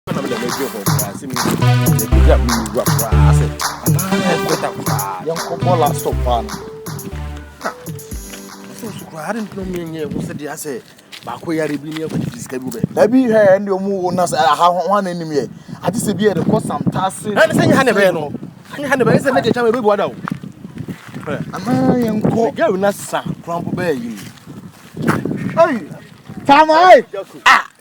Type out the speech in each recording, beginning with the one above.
I'm going to make you for see me. You got me rough. I said, young couple last stop on. I didn't know me here. Who said, I said, Bakoya Ribinia with this cable. Maybe her and your move on us. I have one enemy. I just said, yeah, the cost some tasks. I say, you had a bear. You had a bear. I said, let you tell me what out. I'm young girl, not some crumple bear. Hey, Tama,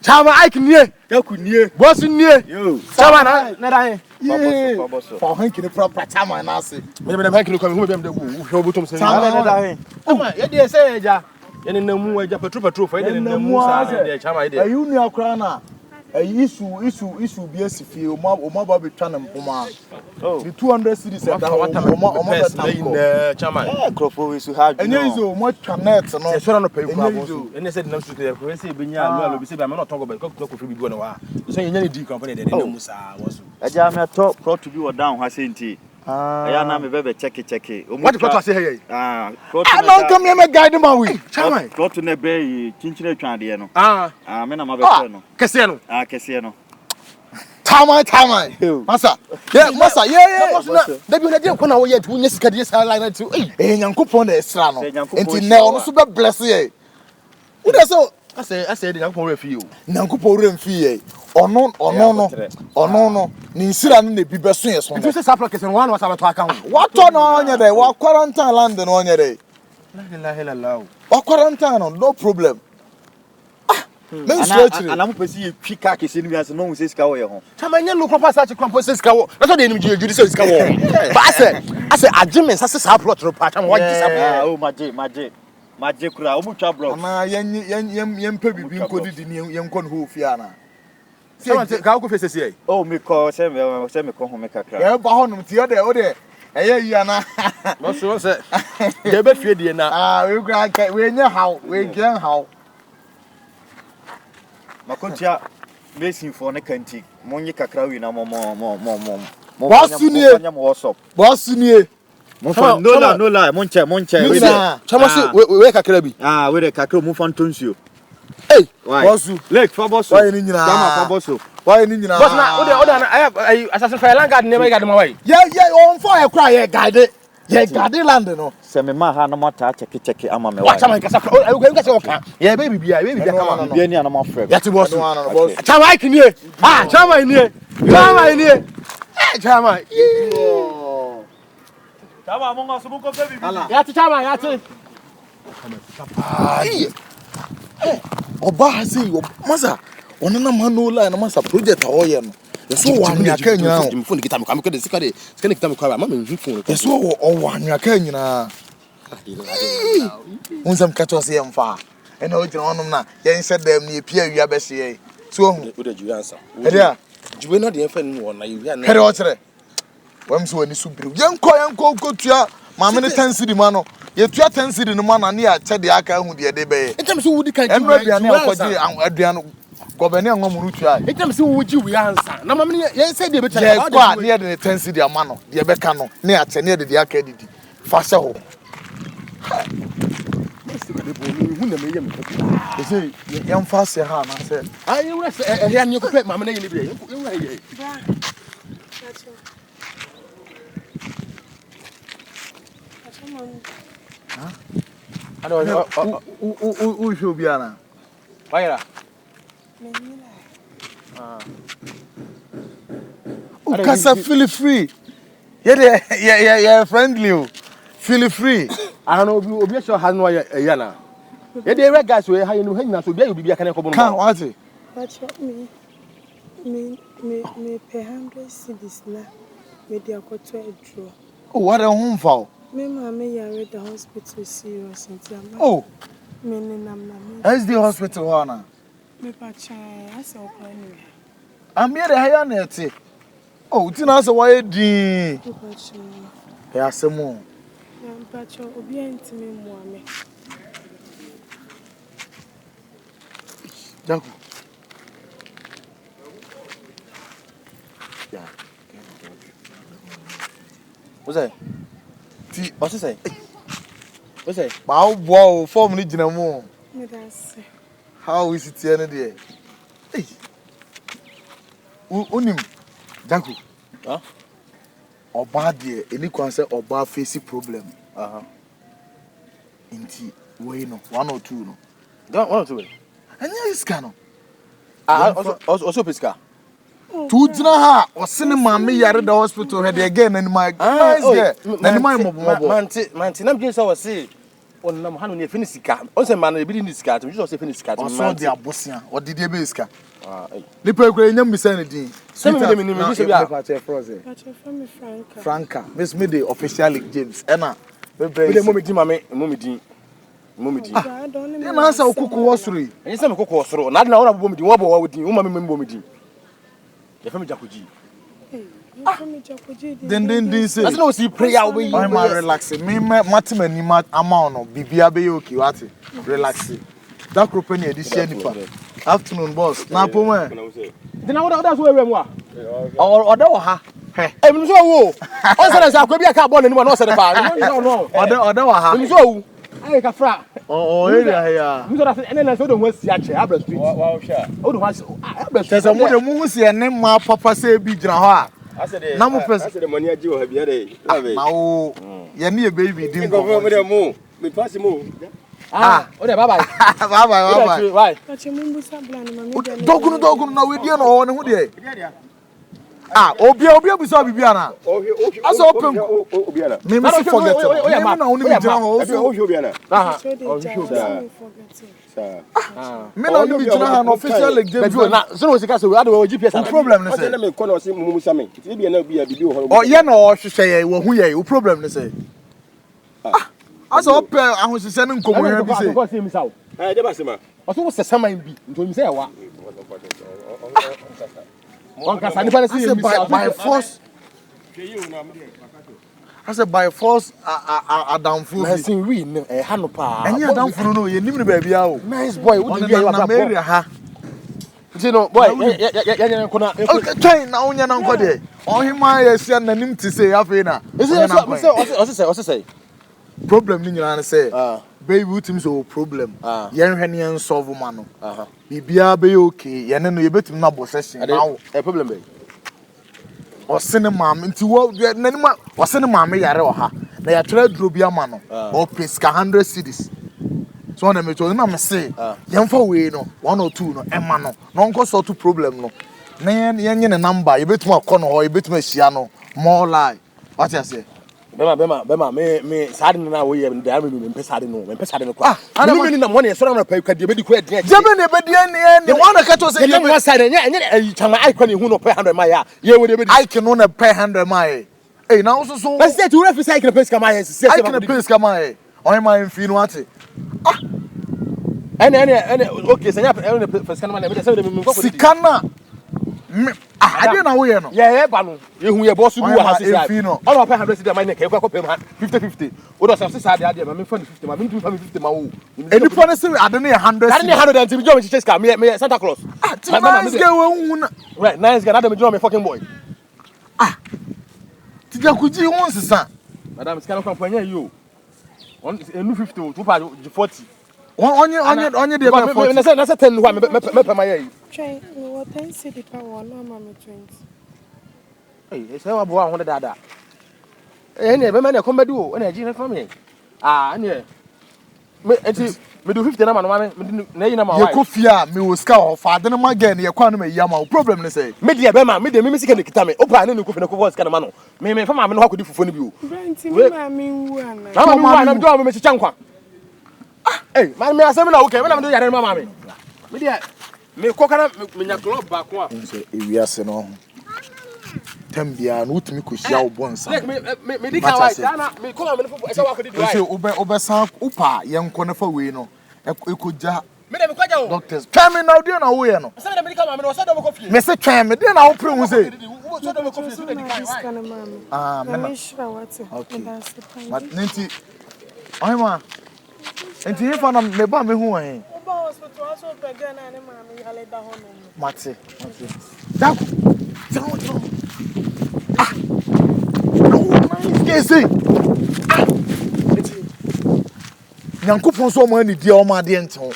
Tama, I can hear. You could hear. What's in here? You, Tama, not I. For hanking the proper Tama and I say, maybe I'm making come with them. The show bottom say, Tama, you say, ja, and in the moon, I just a trooper, and the moon, Tama, you know, Crana. A issue be as if you mobile be trying to oh, the 200 cities at that Chairman. Crop is to have and you much connect and also on a pay and they said no to the crazy Binya, we say, I'm not talking about cook to be going away. So, any D company that Musa was a jam top brought to do a down, Hasinti. I am a baby, check it. What do I say? I don't come here, guide them away. Chairman, go to the bay, Kyinkyinaa Trandiano. I'm in a mother. Cassiano. Cassiano. Tama. Massa. Yeah, Massa. Yeah. They be not going away yet. We just get this line to young coupon the Strano. And now, super bless ye. What is so? I said, I'm going for you. Nankupo fee. Or no. Ninsiran the people say, so this is application one was our account. What on your day? What quarantine London on your day? What quarantine? No problem. And I'm going to see Pikak in me as no says Cow. Tamanya look up such a composite cow. That's what they need you to say. But I said, I Jimmy, such a saplot part. I'm white. Oh, my Jacra, Mucha bro. Young Pebby being coded in young Conhu Fiana. How could I say? Oh, me call semi-con make a cry. Yeah, Bahon, the other. Hey, Yana. What's what's it? They're better for you now. We know how, we can how. Macontia racing for a canty. Monica Crowy, no more. Boss, no lie, Moncha, Thomas, wake a crabby. With a cacro move on Tunsu. Hey, Bossu, Lake Fabos, why in Faboso? Why in India? I have a Franka never got my way. Yeah, on fire cry, guide. Yeah, Gadi London. Semi-Maha no more check. I'm a watch. I will get your car. Yeah, baby, come on, Benny and I'm off. That's what was. Chama in here. Chama in here. Chama. Among us, baby. That's Chama. Oba say, Masa, on a man no line, Masa project or yen. So one ya Kenya, phone get am come the secret, scan them cry, mamma phone. So one ya Kenya. On some catch us here far. And no on them now. Yen said them near Pierre you abesi. So who did you answer? Yeah, you will not the friend one. You hear what? When so any soup. Young go to ya. Mamma 10 city mano. You 10 city no man near Teddy Aka who the day bay. It comes who can Adriano Governor Momutua. It comes who would you answer? No, mamma, yes, said they better near the 10 city a mano, the Abecano, near the Arcade. Faster. You say, young fast, I said, I rest a hand you put my money in the I don't know who should be Anna. Fire. Casa feel free. Yeah, friendly. Feel free. I don't know if you sure has no Yana. Yeah, they were guys who hang no so there will be a kind of can't watch it. But me pay 100 cities now. Maybe I got to a draw. Oh, what a home for. Me mammy are at the hospital serious and oh, that's the hospital, Anna. Me patchy, I saw anyway. I'm here to hire net. Oh, it's not so why the yeah, some more. I'm patchy, obedient to me, Moame. Jakugee. Yeah. What's that? What's it say? What's it? Wow, 4 minutes no more. How is it here? Hey, unim Jaku. Oba de any concern oba face problem. Inti we no 1 or 2 no. Don't 1 or 2. And yes can. Also Pisca. Two dina ha or cinema me yare the hospital head again and my man I'm just our say on nam hanu ne finish ka on say man e bi ni sika to just say finish ka to man dey abosia or did dey be sika nipa ekure nyam bi say ne din same me ni bi say bia Franka miss me the official James ena we dey mo me din na say okuku wosoro enyi say me okuku wosoro na de na wona bo me din wo bo wa din wo ma me bo me din ya fami Jakugee Then say. That's no see prayer we. I'm relaxing. Me matimani amount no bibia be okay what? Relaxing. That group any edition nipa. Afternoon boss. Na po me. Then that's where we wa. Oda wa ha. Hey, me so wo. On say say akwa bia ka ball ni no say the pa. No. Oda wa ha. Me so wo. Ay ka fra. Area here. Me so that any na so do ho si ache Abra street. Wa sha. O do ho Abra street. Say mo de mu hu se ne ma papa say bi gyina ho a. I said the money I do have here. Now, you need a baby. Didn't go over there more. Me pass him. Oh, there, bye bye. Bye. Why? Dog, no, we didn't know who they. Obia, we saw Bibiana. As open, me must forget. Me no be jina an official James. So no sika so we do GPS. Problem ne say. Let me call us mumu same. Ti be na bi a bibi ho. Oh, ye na o hwehwe wo hu ye. O problem ne say. As open ahosese ne nkomo he bi say. De ba se ma. O so wo sesa man bi. Nto mi say wa. One can say by force. I said by force Adam fool. I say we no e ha no pa. Enya Adam fool no ye nim ne ba bia o. Nice boy, what do you na area ha. You know, boy, ya ko na. Okay, try na onya na nko de. Ohima ye sia na nim ti say afi na. Say. Problem ni nyina na say. Baby utim so problem. Ye nhwe ne en solve ma no. Bibia be okay. Ye ne no ye betum na bo session. Now, a problem be. O sene mam nti wo nanima o sene mam yare o ha na ya tra duro bia ma no o peska 100 cedis so na me to na me say yemfa we no 1 or 2 no ema no no nko so to problem no na yenye ne number ye betum akọ no ho ye betum ahia no more lie what you say bema me sade na wo ye da me pesa de no kwa ana me ni na mo ne so na pa kwa de be di kwa de jebe ne be de ne wana ka to say ye me sade nye chama ai kwa ne hu no pa 100 ma ya ye wo de be ai can no na pa 100 ma e na so so but say to refi say can pesa ma ye say I can pesa ma e on ma mfi no ate ene okay say nya pesa ma na me say de me ko sikana I don't know where no. Yeah, banu. You who your boss will have said. All of 100 cedis my neck, I go pay 50-50. What does I say that my 50, my 50 ma. Any policy I don't need 100. I don't need 100 until you join chase car me Santa Claus. My mama is going right, nice guy, Adam join me fucking boy. Jakugee wants son. Madam is kind of company you. On a new 50 to 40. On your day. That's a 10 me my Try what 10 cedi per one, no mama 20. Hey, it's how about 100 dada. Eh, ne be man come do, na ji na family. Ne. Me do 50 na man na yi na ma. You go fear me wo ska o fa de na ma gen ye kwa no me yama. Problem ne say. Me dia be ma, me de me sika ne kita me. Opa ne ko fe na ko voice ka na ma no. Me fa ma me no hakodi fufo ne bi o. Brent me ma me wu ana. Na ma me wu ana me do me chicha nkwa. Hey, man me asem na okay, me na me do yare ma me. Me dia me kokana me nya club ba ko a. Say ewiase no. Tambia no utimi ko hia wo bonsa. Me di ka wai na me ko ma me fufo e sa wa ko di wai. Say obesan upa ye nko na fa we no. Ekoja me de me kwaja o. Doctors. Tell me now dey na wo ye no. Say me di ka ma me no so do me ko fie. Me say tell me dey na wo pre hu say. So do me ko fie so de di kai wai. Me sure what. Okay. But nti Oima. Nti he fa na me ba me hu an. Hospital also pregnant and mommy yale da hono. Mate. Daku. Tell. No, nice case. Nyankopon so mo ani dia o ma de ente ho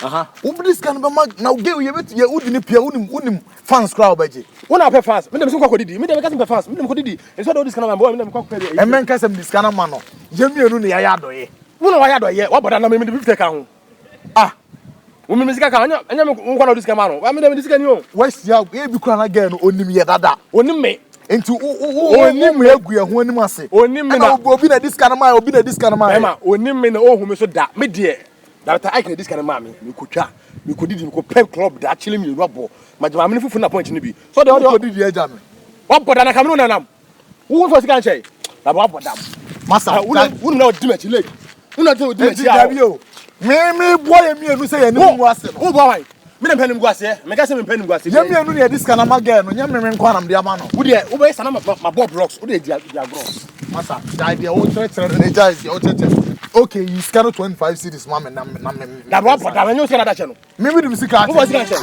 wo bi this kan be ma na ge ye bet ye udi ni pia unim fans crowd baje wona pe fans me dem so kwa didi me dem ka pe fans me dem ko didi e so do this kan ma boy me dem kwa pe e men ka sem this kan ma no ye mienu ne ya ya doye wona wa ya doye wa boda na me dem 50 ka ho wo me sika ka anya me kwa na this kan ma no wa me dem this kan ni o wa sia e bi kura na ge no onim ye dada onim me enti onim ye gu ye ho anim ase onim me na obi na this kan ma obi na this kan ma e ma onim me na ohu me so da me de that I can this kan ma me kotwa me ko didi me ko pep club da chile me robo ma jama me fufu na point ni bi so de ko didi e ja me wa boda na kamno na nam wo for sika nche na wa boda masa wo na odi me chile wo na odi me chi a me boy mienu say ye ni mu ase wo boy me dem panim gu ase me ka say me panim gu ase ye mienu ne this kan ma ge no nya me nkwa nam de ama no wo de wo be sana ma bob rocks wo de dia gross masa the idea wo tre ne ja is o tete okay you scan 25 cities mama na da wa boda me nyo sika na da che no me bi dim sika wo sika che